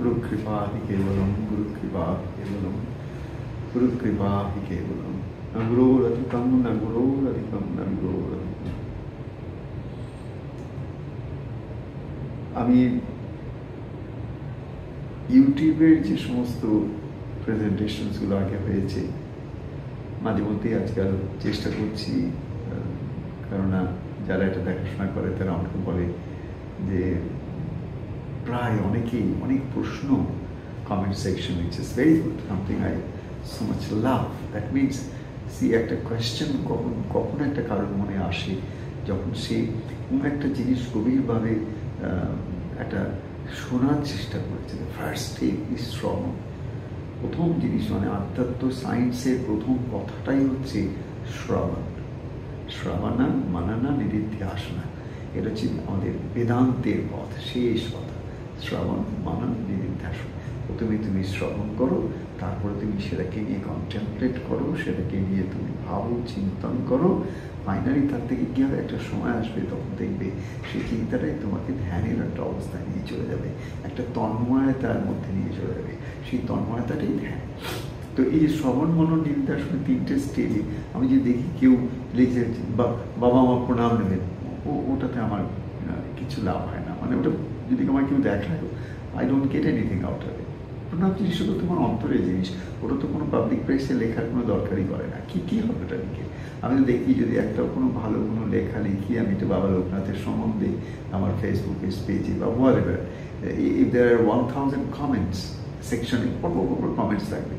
गुरु कृपा ही केवलम, गुरु कृपा ही केवलम, गुरु कृपा ही केवलम, न गुरोरधिकम न गुरोरधिकम न गुरोरधिकम। আমি ইউটিউবের যে সমস্ত প্রেজেন্টেশনসগুলো আগে হয়েছে মাঝে মধ্যেই আজকাল চেষ্টা করছি, কেননা যারা এটা দেখাশোনা করে তারা আমাকে বলে যে প্রায় অনেকেই অনেক প্রশ্ন comment section, it's is very good, something I so much love. That means see একটা কোয়েশ্চেন কখন একটা কারোর মনে আসে যখন সে কোনো একটা জিনিস গভীরভাবে একটা শোনার চেষ্টা করেছে। ফার্স্ট স্টেপ ইজ শ্রবণ। প্রথম জিনিস মানে আধ্যাত্ম সায়েন্সের প্রথম কথাটাই হচ্ছে শ্রবণ। শ্রবণা মানানা নিদিধ্যাসনা, এটা হচ্ছে আমাদের বেদান্তের পথ, শেষ কথা। শ্রবণ মানন নিদিধ্যাসনা। প্রথমে তুমি শ্রবণ করো, তারপরে তুমি সেটাকে নিয়ে কন্টেমপ্লেট করো, সেটাকে নিয়ে তুমি ভাবো, চিন্তন করো। ফাইনালি তার থেকে কী হবে, একটা সময় আসবে তখন দেখবে সেই চিন্তাটাই তোমাকে ধ্যানের একটা অবস্থায় নিয়ে চলে যাবে, একটা তন্ময়তার মধ্যে নিয়ে চলে যাবে। সেই তন্ময়তাটাই ধ্যান। তো এই যে শ্রবণ মনন নিদিধ্যাসনে তিনটে স্টেজে আমি যে দেখি কেউ লিখে বাবা আমার প্রণাম নেবেন, ওটাতে আমার কিছু লাভ হয় না। মানে ওটা যদি আমার কেউ দেখায়, I don't get anything out of it. প্রণাম জিনিসটা তো তোমার অন্তরের জিনিস, ওটা তো কোনো পাবলিক প্লেসে লেখার কোনো দরকারই করে না। কী হবে ওটা লিখে? আমি তো দেখি যদি একটা কোনো ভালো কোনো লেখা লিখি আমি তো বাবা লোকনাথের সম্বন্ধে আমার ফেসবুক পেজে বা whatever, if there are 1000 comments সেকশনে পর কমেন্টস থাকবে,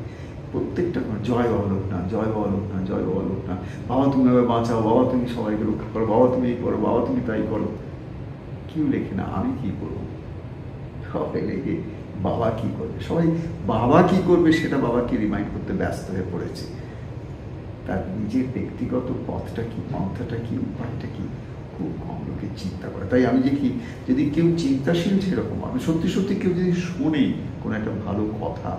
প্রত্যেকটা জয় বাবা লোকনাথ, জয় বাবা লোকনাথ, জয় বাবা লোকনাথ, বাবা তুমি এবার বাঁচাও, বাবা তুমি সবাইকে রক্ষা করো, বাবা তুমি এই করো, বাবা তুমি তাই করো। কেউ লেখে না আমি কি করবো, সবাই লেগে বাবা কি করবে। সবাই বাবা কি করবে সেটা বাবাকে রিমাইন্ড করতে ব্যস্ত হয়ে পড়েছে। তার নিজের ব্যক্তিগত পথটা কি, পন্থাটা কি, উপায়টা কি, খুব কম লোকে চিন্তা করে। তাই আমি দেখি যদি কেউ চিন্তাশীল সেরকম আমি সত্যি সত্যি কেউ যদি শোনে কোনো একটা ভালো কথা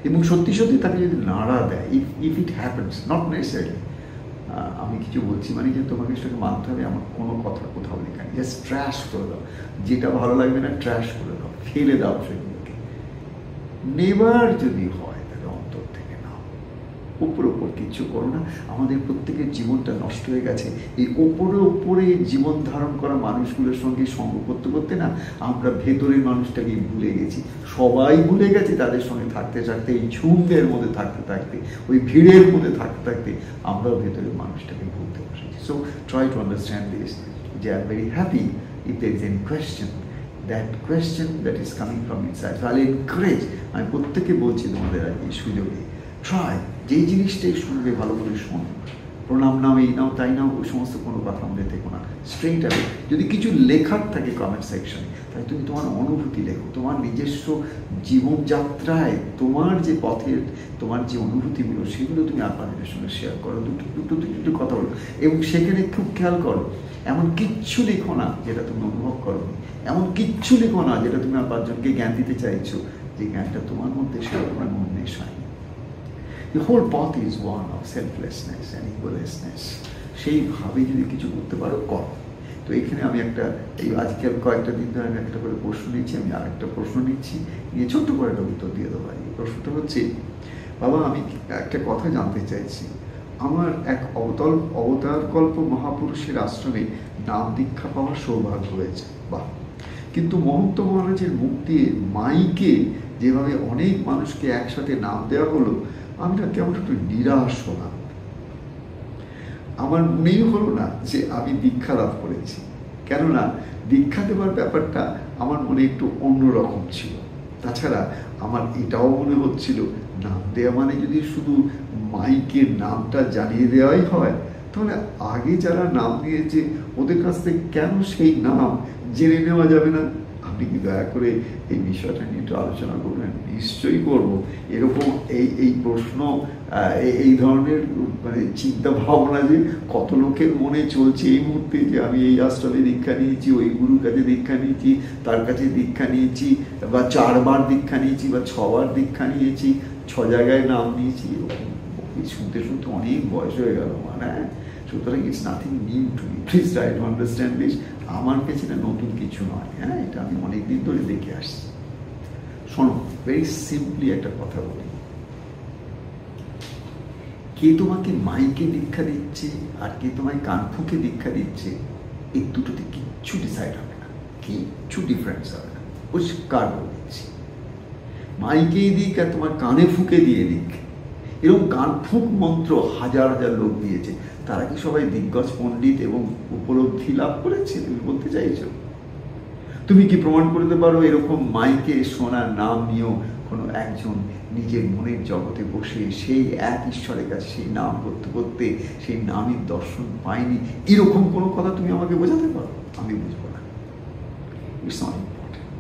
এবং সত্যি সত্যি তাকে যদি নাড়া দেয়, if it happens, not necessary আমি কিছু বলছি মানে যে তোমাকে সেটাকে মানতে হবে আমার কোনো কথা কোথাও লেখা নেই, জাস্ট ট্র্যাশ করে দাও, যেটা ভালো লাগবে না ট্র্যাশ করে দাও, ফেলে দাও সেগুলোকে। নেবার যদি হয় তাহলে অন্তর থেকে নাও, ওপর কিছু করো না। আমাদের প্রত্যেকের জীবনটা নষ্ট হয়ে গেছে এই ওপরে জীবন ধারণ করা মানুষগুলোর সঙ্গে সঙ্গ করতে করতে না, আমরা ভেতরের মানুষটাকে ভুলে গেছি। সবাই ভুলে গেছে তাদের সঙ্গে থাকতে থাকতে, এই ঝুঁকের মধ্যে থাকতে থাকতে, ওই ভিড়ের মধ্যে থাকতে থাকতে আমরাও ভেতরের মানুষটাকে ভুলতে বসেছি। So try to understand this, যে I am very happy if there is any question, that question that is coming from inside. So I'll encourage, আমি প্রত্যেকে বলছি তোমাদের এই সুযোগে, ট্রাই যেই জিনিসটাই শুনবে ভালো করে শোনো। প্রণাম নাও, এই নাও তাই নাও, ওই সমস্ত কোনো কথা মধ্যে থেকো না। স্ট্রেইট আগে যদি কিছু লেখার থাকে কমেন্ট সেকশনে, তাই তুমি তোমার অনুভূতি লেখো, তোমার নিজস্ব জীবনযাত্রায় তোমার যে পথের তোমার যে অনুভূতিগুলো সেগুলো তুমি আপনাদের সঙ্গে শেয়ার করো, দুটো কথা বলো। এবং সেখানে খুব খেয়াল করো, এমন কিচ্ছু লেখো না যেটা তুমি অনুভব করো, এমন কিচ্ছু লেখো না যেটা তুমি আর পাঁচজনকে জ্ঞান দিতে চাইছো, যে জ্ঞানটা তোমার মধ্যে সেটা তোমার উন্মেষ হয়নি। The whole path is one of selflessness and egolessness. সেইভাবে যদি কিছু করতে পারো করো। তো এখানে আমি একটা এই আজকাল কয়েকটা দিন ধরে আমি একটা করে প্রশ্ন নিচ্ছি, আমি আরেকটা প্রশ্ন নিচ্ছি, নিয়ে ছোট্ট করে একটা উত্তর দিয়ে দেবো। এই প্রশ্নটা হচ্ছে, বাবা আমি একটা কথা জানতে চাইছি, আমার এক অবতারকল্প মহাপুরুষের আশ্রমে নাম দীক্ষা পাওয়ার সৌভাগ্য হয়েছে, বাহ, কিন্তু মহন্ত মহারাজের মুখ দিয়ে মাইকে যেভাবে অনেক মানুষকে একসাথে নাম দেওয়া হলো, আমি না কেমন একটু নিরাশ হলাম। আমার মনেই হলো না যে আমি দীক্ষা লাভ করেছি, কেননা দীক্ষা দেওয়ার ব্যাপারটা আমার মনে একটু অন্যরকম ছিল। তাছাড়া আমার এটাও মনে হচ্ছিল নাম দেওয়া মানে যদি শুধু মাইকের নামটা জানিয়ে দেওয়াই হয়, তাহলে আগে যারা নাম দিয়েছে ওদের কাছ থেকে কেন সেই নাম জেনে নেওয়া যাবে না? আপনি কি দয়া করে এই বিষয়টা নিয়ে একটু আলোচনা করবেন? নিশ্চয়ই করব। এরকম এই প্রশ্ন, এই ধরনের মানে চিন্তা ভাবনা যে কত লোকের মনে চলছে এই মুহূর্তে, যে আমি এই আশ্রমে দীক্ষা নিয়েছি, ওই গুরুর কাছে দীক্ষা নিয়েছি, তার কাছে দীক্ষা নিয়েছি, বা 4 বার দীক্ষা নিয়েছি, বা 6 বার দীক্ষা নিয়েছি, 6 জায়গায় নাম নিয়েছি, এরকম শুনতে শুনতে অনেক বয়স হয়ে গেল মানে। সুতরাং it's nothing new to me, please try to understand this. আমার কাছে না নতুন কিছু নয়, হ্যাঁ, এটা আমি অনেকদিন ধরে দেখে আসছি। শোনো, ভেরি সিম্পলি একটা কথা বলি, কে তোমাকে মাইকে দীক্ষা দিচ্ছে আর কে তোমায় কানফুকে দীক্ষা দিচ্ছে, এই দুটোতে কিচ্ছু ডিসাইড হবে না, কিচ্ছু ডিফারেন্স হবে না। পরিষ্কার বলে দিচ্ছি, মাইকেই দিক আর তোমার কানে ফুঁকে দিয়ে দিক, এরকম কানফুক মন্ত্র হাজার হাজার লোক দিয়েছে, তারা কি সবাই দিগ্গজ পণ্ডিত এবং উপলব্ধি লাভ করেছে? তুমি বলতে চাইছো? তুমি কি প্রমাণ করতে পারো এরকম মাইকে শোনার নাম নিয়েও কোনো একজন নিজের মনের জগতে বসে সেই এক ঈশ্বরের কাছে সেই নাম করতে করতে সেই নামের দর্শন পায়নি? এরকম কোনো কথা তুমি আমাকে বোঝাতে পারো? আমি বুঝবো না। It's not important.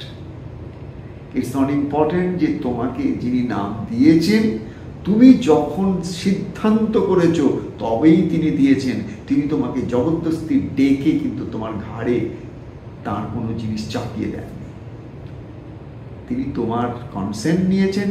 It's not important যে তোমাকে যিনি নাম দিয়েছেন, তুমি যখন সিদ্ধান্ত করেছো তবেই তিনি দিয়েছেন। তিনি তোমাকে জবরদস্তি ডেকে কিন্তু তোমার ঘাড়ে তার কোনো জিনিস চাপিয়ে দেননি। তিনি তোমার কনসেন্ট নিয়েছেন,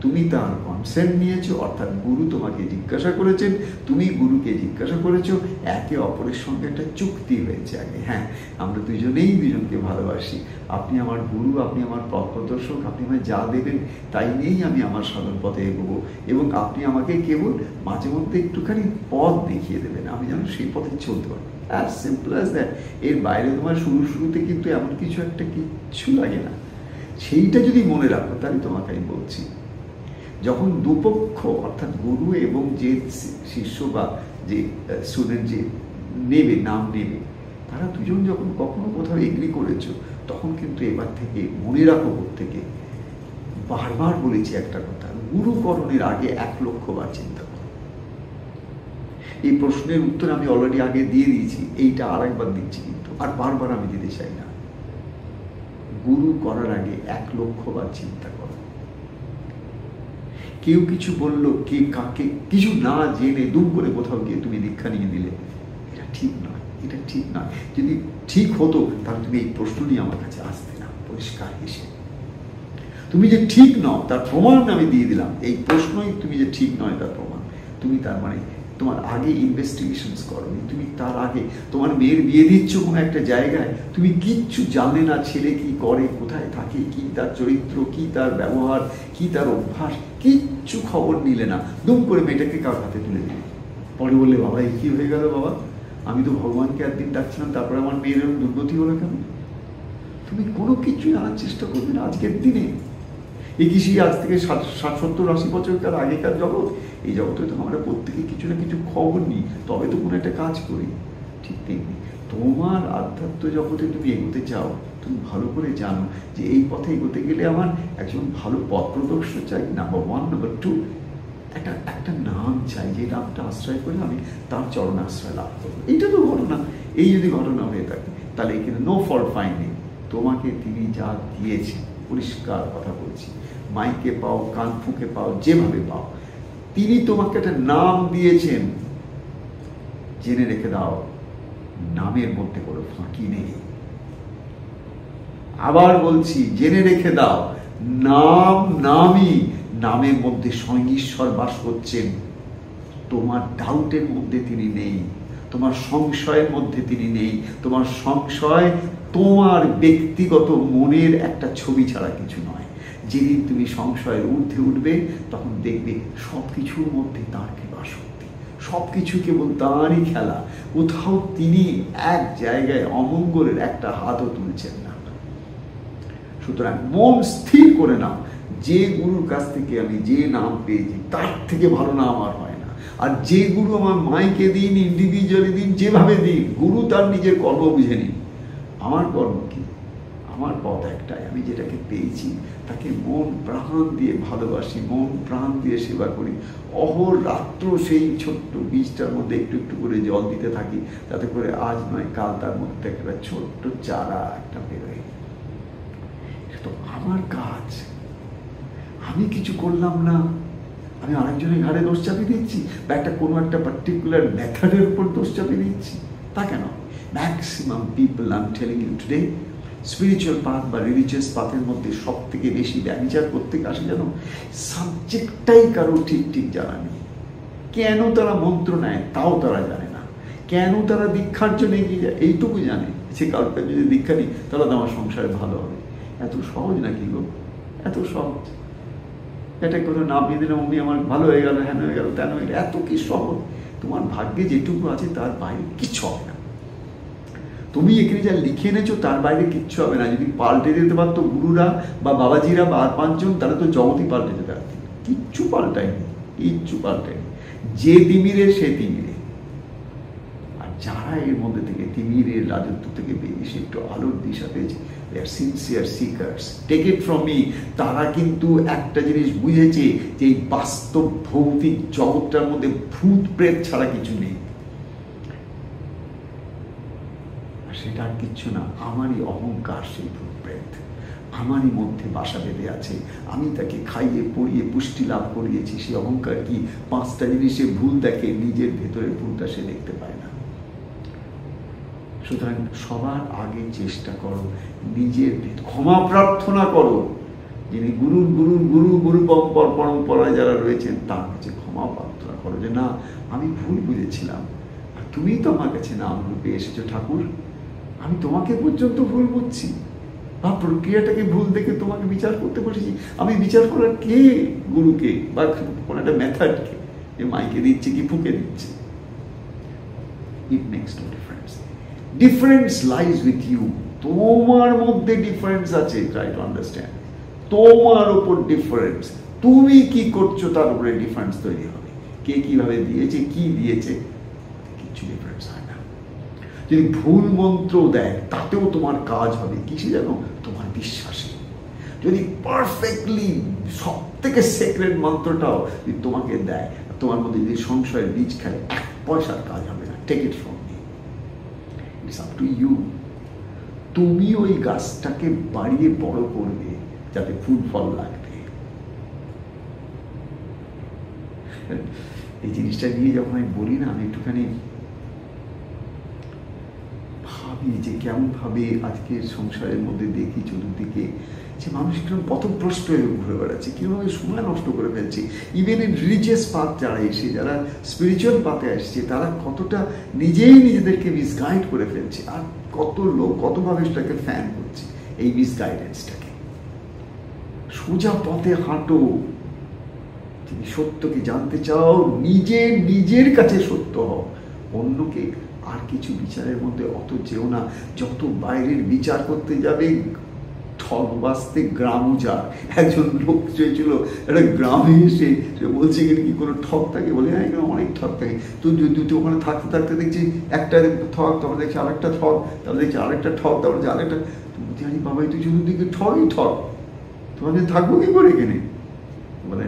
তুমি তার কনসেন্ট নিয়েছো, অর্থাৎ গুরু তোমাকে জিজ্ঞাসা করেছেন, তুমি গুরুকে জিজ্ঞাসা করেছো, একে অপরের সঙ্গে একটা চুক্তি হয়েছে আগে। হ্যাঁ, আমরা দুজনেই দুজনকে ভালোবাসি, আপনি আমার গুরু, আপনি আমার পথ প্রদর্শক, আপনি আমায় যা দেবেন তাই নিয়েই আমি আমার সাধন পথে এগোবো, এবং আপনি আমাকে কেবল মাঝে মধ্যে একটুখানি পথ দেখিয়ে দেবেন, আমি যেন সেই পথে চলতে পারি। As simple as that. এর বাইরে তোমার শুরুতে কিন্তু এমন কিছু একটা কিচ্ছু লাগে না। সেইটা যদি মনে রাখো, তাহলে তোমাকে আমি বলছি, যখন দুপক্ষ অর্থাৎ গুরু এবং যে শিষ্য বা যে স্টুডেন্ট যে নেবে, নাম নেবে, তারা দুজন যখন কখনো কোথাও এগ্রি করেছো, তখন কিন্তু এবার থেকে মনে রাখো, থেকে বারবার বলেছি একটা কথা, গুরুকরণের আগে 1,00,000 বার চিন্তা করো। এই প্রশ্নের উত্তর আমি অলরেডি আগে দিয়ে দিয়েছি, এইটা আর একবার দিচ্ছি, কিন্তু আর বারবার আমি দিতে চাই না। গুরু করার আগে 1,00,000 বার চিন্তা করো। কেউ কিছু বললো, কে কাকে, কিছু না জেনে দুম করে কোথাও গিয়ে তুমি দীক্ষা নিয়ে নিলে, এটা ঠিক নয়, এটা ঠিক নয়। যদি ঠিক হতো তাহলে তুমি এই প্রশ্ন নিয়ে আমার কাছে আসতে না, পরিষ্কার এসে। তুমি যে ঠিক নও তার প্রমাণ আমি দিয়ে দিলাম, এই প্রশ্নই তুমি যে ঠিক নয় তার প্রমাণ। তুমি তার মানে তোমার আগে ইনভেস্টিগেশনস করোনি, তুমি তার আগে তোমার মেয়ের বিয়ে দিচ্ছ কোনো একটা জায়গায়, তুমি কিচ্ছু জানে না ছেলে কি করে, কোথায় থাকে, কি তার চরিত্র, কি তার ব্যবহার, কি তার অভ্যাস, কিচ্ছু খবর নিলে না, দুম করে মেয়েটাকে কার হাতে তুলে দিলে। পরে বললে, বাবা এই কি হয়ে গেল বাবা, আমি তো ভগবানকে একদিন ডাকছিলাম, তারপরে আমার মেয়ের এরকম দুর্গতি হলো কেন? তুমি কোনো কিছু জানার চেষ্টা করবে না আজকের দিনে। এই কি সেই আজ থেকে 60-70-80 বছরকার আগেকার জগৎ? এই জগতে তো আমরা প্রত্যেকে কিছু না কিছু খবর নিই, তবে তো কোনো একটা কাজ করি। ঠিক তেমনি তোমার আধ্যাত্ম জগতে তুমি এগোতে চাও, তুমি ভালো করে জানো যে এই পথে এগোতে গেলে আমার একজন ভালো পথ প্রদর্শক চাই, নাম্বার 1, নাম্বার 2 একটা নাম চাই, যে নামটা আশ্রয় করে আমি তার চরণ আশ্রয় লাভ করবো। এইটা তো ঘটনা। এই যদি ঘটনা হয়ে থাকে তাহলে এখানে নো ফল্ট ফাইন্ডিং। তোমাকে তিনি যা দিয়েছেন, পরিষ্কার কথা বলছি, মাইকে পাও, কান ফুঁকে পাও, যেভাবে পাও, তিনি তোমাকে একটা নাম দিয়েছেন। জেনে রেখে দাও, নামের মধ্যে কোনো ফাঁকি নেই। আবার বলছি, জেনে রেখে দাও, নাম নামই, নামের মধ্যে স্বয়ং ঈশ্বর বাস করছেন। তোমার ডাউটের মধ্যে তিনি নেই, তোমার সংশয়ের মধ্যে তিনি নেই। তোমার সংশয় তোমার ব্যক্তিগত মনের একটা ছবি ছাড়া কিছু নয়। যেদিন তুমি সংশয়ের ঊর্ধ্বে উঠবে, তখন দেখবে সবকিছুর মধ্যে তার কৃপা শক্তি, সবকিছু কেবল তাঁরই খেলা। কোথাও তিনি এক জায়গায় অমঙ্গলের একটা হাতও তুলছেন না। সুতরাং মন স্থির করে নাও, যে গুরুর কাছ থেকে আমি যে নাম পেয়েছি তার থেকে ভালো নাম আর হয় না। আর যে গুরু আমার মাইকে দিন, ইন্ডিভিজুয়ালি দিন, যেভাবে দিন, গুরু তার নিজের কর্ম বুঝে নিন। আমার কর্ম কি? আমার পথ একটাই, আমি যেটাকে পেয়েছি তাকে মন প্রাণ দিয়ে ভালোবাসি, মন প্রাণ দিয়ে সেবা করি। অহোরাত্র সেই ছোট্ট বীজটার মধ্যে একটু একটু করে জল দিতে থাকি, যাতে করে আজ নয় কাল তার মধ্যে একটা ছোট্ট চারা একটা বেরোয়। এটা তো আমার কাজ, আমি কিছু করলাম না, আমি আরেকজনের ঘাড়ে দোষ চাপিয়ে দিচ্ছি, বা একটা কোনো একটা পার্টিকুলার মেথডের উপর দোষ চাপিয়ে দিচ্ছি, তা কেন? Maximum people, I am telling you today, spiritual path বা রিলিজিয়াস পাথের মধ্যে সব থেকে বেশি ব্যভিচার করতে আসে যেন সাবজেক্টটাই কারো ঠিক ঠিক জানা নেই। কেন তারা মন্ত্র নেয় তাও তারা জানে না, কেন তারা দীক্ষার জন্য এগিয়ে যায় এইটুকু জানে, সে কারোর কাছে যদি দীক্ষা নিই তাহলে তো আমার সংসারে ভালো হবে। এত সহজ নাকি গো? এত সহজ। এটা কোথাও নামিয়ে দিলাম, উনি আমার ভালো হয়ে গেল, হ্যান হয়ে গেল, তেন হয়ে গেল, এত কি সহজ। তোমার ভাগ্যে যেটুকু আছে তার বাইরে কিচ্ছু হবে না। তুমি এখানে যা লিখে এনেছো তার বাইরে কিচ্ছু হবে না। যদি পাল্টে দিতে পারতো গুরুরা বা বাবাজিরা বা আর 5 জন, তাহলে তো জগতই পাল্টে যেতে পারত। কিচ্ছু পাল্টায়নি, কিচ্ছু পাল্টায়নি। যে তিমিরে সে তিমিরে। আর যারা এর মধ্যে থেকে তিমিরের রাজত্ব থেকে বেরিয়ে এসে একটু আলোর দিশা পেয়েছে, they are sincere seekers, take it from me, তারা কিন্তু একটা জিনিস বুঝেছে যে এই বাস্তব ভৌতিক জগৎটার মধ্যে ভূত প্রেত ছাড়া কিছু নেই। আর সেটা আর কিচ্ছু না, আমারই অহংকার সেই ভূত প্রেত আমারই মধ্যে বাসা বেঁধে আছে। আমি তাকে খাইয়ে পড়িয়ে পুষ্টি লাভ করিয়েছি। সেই অহংকার কি 5টা জিনিসে ভুল দেখে, নিজের ভেতরে ভুলটা সে দেখতে পায় না। সুতরাং সবার আগে চেষ্টা করো নিজের ক্ষমা প্রার্থনা করো। যিনি গুরু গুরু গুরু গুরু পরম্পরায় যারা রয়েছেন তার কাছে ক্ষমা প্রার্থনা করো যে না, আমি ভুল বুঝেছিলাম, আর তুমি তো আমার কাছে নাম রূপে এসেছো ঠাকুর, আমি তোমাকে পর্যন্ত ভুল বুঝছি বা প্রক্রিয়াটাকে ভুল দেখে তোমাকে বিচার করতে বসেছি। আমি বিচার করার কে? গুরুকে বা কোন একটা মেথডকে, যে মাইকে দিচ্ছে কি ফুঁকে দিচ্ছে। It makes no difference. Difference lies with you. তোমার মধ্যে ডিফারেন্স আছে, ট্রাই টু আন্ডারস্ট্যান্ড। তোমার উপর ডিফারেন্স, তুমি কি করছো তার উপরে ডিফারেন্স তৈরি হবে। কে কিভাবে দিয়েছে, কি দিয়েছে, কিছু ডিফারেন্স হয় না। যদি ভুল মন্ত্র দেয় তাতেও তোমার কাজ হবে কিসে জানো? তোমার বিশ্বাসে। যদি পারফেক্টলি সব থেকে সেক্রেট মন্ত্রটাও যদি তোমাকে দেয়, তোমার মধ্যে যদি সংশয়ের বীজ খেলে, 1 পয়সার কাজ হবে না। Take it from me, it's up to you. তুমি ওই গাছটাকে বাড়িয়ে বড় করবে যাতে ফুল ফল লাগবে। এই জিনিসটা নিয়ে যখন আমি বলি না, আমি একটুখানি ভাবি যে কেমন ভাবে আজকের সংসারের মধ্যে দেখি চতুর্দিকে যে মানুষ কিরকম পথভ্রষ্ট হয়ে ঘুরে বেড়াচ্ছে, কিভাবে সময় নষ্ট করে ফেলছে। ইভেন ইন রিলিজিয়াস পাথ যারা এসে, যারা স্পিরিচুয়াল পাথে আসছে, তারা কতটা নিজেই নিজেদেরকে মিসগাইড করে ফেলছে। আর কত লোক কতভাবে সেটাকে ফ্যান করছে, এই মিসগাইডেন্সটাকে। সোজা পথে হাঁটো। তুমি সত্যকে জানতে চাও, নিজের কাছে সত্য হও। অন্যকে আর কিছু বিচারের মধ্যে অত যেও না। যত বাইরের বিচার করতে যাবে, ঠক বাঁচতে গ্রাম উজাড়। একজন লোক চেয়েছিল একটা গ্রামে এসে, সে বলছে এখানে কি কোনো ঠক থাকে? বলে হ্যাঁ, এখানে অনেক ঠক থাকে। তো যদি ওখানে থাকতে থাকতে দেখছি একটা ঠক, তারপরে দেখছি আরেকটা ঠক, তারপরে দেখছি আরেকটা ঠক, তারপরে আরেকটা। তুমি জানি বাবা, তুই চতুর্দিকে ঠকই ঠক, তোমাদের থাকবো কি করে এখানে? মানে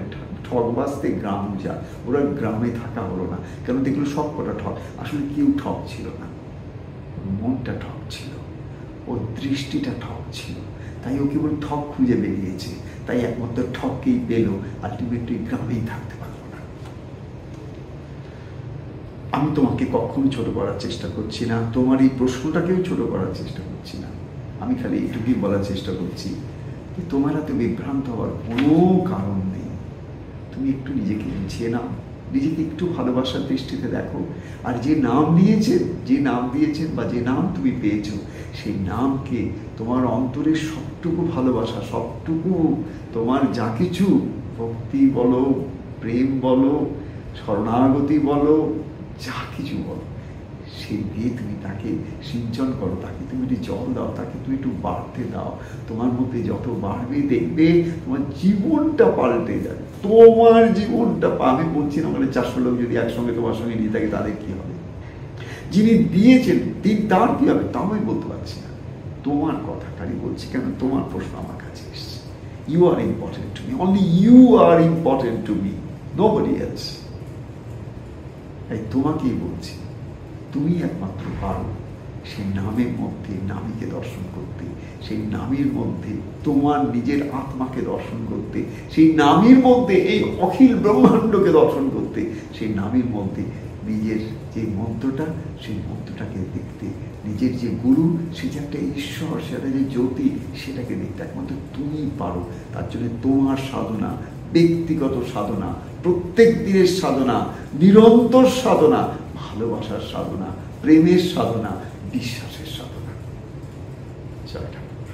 ঠক বাঁচতে গ্রাম উজাড়। ওরা গ্রামে থাকা হলো না, কেন দেখলো সব কটা ঠক। আসলে কেউ ঠক ছিল না, মনটা ঠক ছিল, ওর দৃষ্টিটা ঠক ছিল। তাই ও কেবল ঠক খুঁজে বেরিয়েছে, তাই একমাত্র ঠককেই পেল। আলটিমেটলি গ্রামেই থাকতে পারলো না। আমি তোমাকে কখনো ছোট করার চেষ্টা করছি না, তোমার এই প্রশ্নটাকেও ছোট করার চেষ্টা করছি না। আমি খালি এইটুকুই বলার চেষ্টা করছি যে তোমার হাতে বিভ্রান্ত হওয়ার কোনো কারণ নেই। তুমি একটু নিজেকে গুছিয়ে নাও, নিজেকে একটু ভালোবাসার দৃষ্টিতে দেখো। আর যে নাম নিয়েছেন, যে নাম দিয়েছেন বা যে নাম তুমি পেয়েছো, সেই নামকে তোমার অন্তরের সবটুকু ভালোবাসা, সবটুকু তোমার যা কিছু ভক্তি বলো, প্রেম বলো, শরণাগতি বলো, যা কিছু বলো, সেই দিয়ে তুমি তাকে সিঞ্চন করো। তাকে তুমি একটু জল দাও, তাকে তুমি একটু বাড়তে দাও। তোমার মধ্যে যত বাড়বে দেখবে তোমার জীবনটা পাল্টে যাবে। তোমার জীবনটা, আমি বলছি না মানে 400 লোক যদি একসঙ্গে তোমার সঙ্গে নিয়ে থাকে তাদের কি হবে, যিনি দিয়েছেন তার কি হবে তাও আমি বলতে পারছি না। তোমার কথাটাই বলছি, কেন তোমার প্রশ্ন আমার কাছে এসছে। You are important to me, only you are important to me, nobody else. তাই তোমাকেই বলছি, তুমি একমাত্র পারো সেই নামের মধ্যে নামীকে দর্শন করতে, সেই নামের মধ্যে তোমার নিজের আত্মাকে দর্শন করতে, সেই নামের মধ্যে এই অখিল ব্রহ্মাণ্ডকে দর্শন করতে, সেই নামের মধ্যে নিজের যে মন্ত্রটা, সেই মন্ত্রটাকে দেখতে, নিজের যে গুরু, সে যে একটা ঈশ্বর, সেটা যে জ্যোতি, সেটাকে দেখতে একমাত্র তুমি পারো। তার জন্য তোমার সাধনা, ব্যক্তিগত সাধনা, প্রত্যেক দিনের সাধনা, নিরন্তর সাধনা, ভালোবাসার সাধনা, প্রেমের সাধনা, বিশ্বাসের সাধনা। জয় ঠাকুর।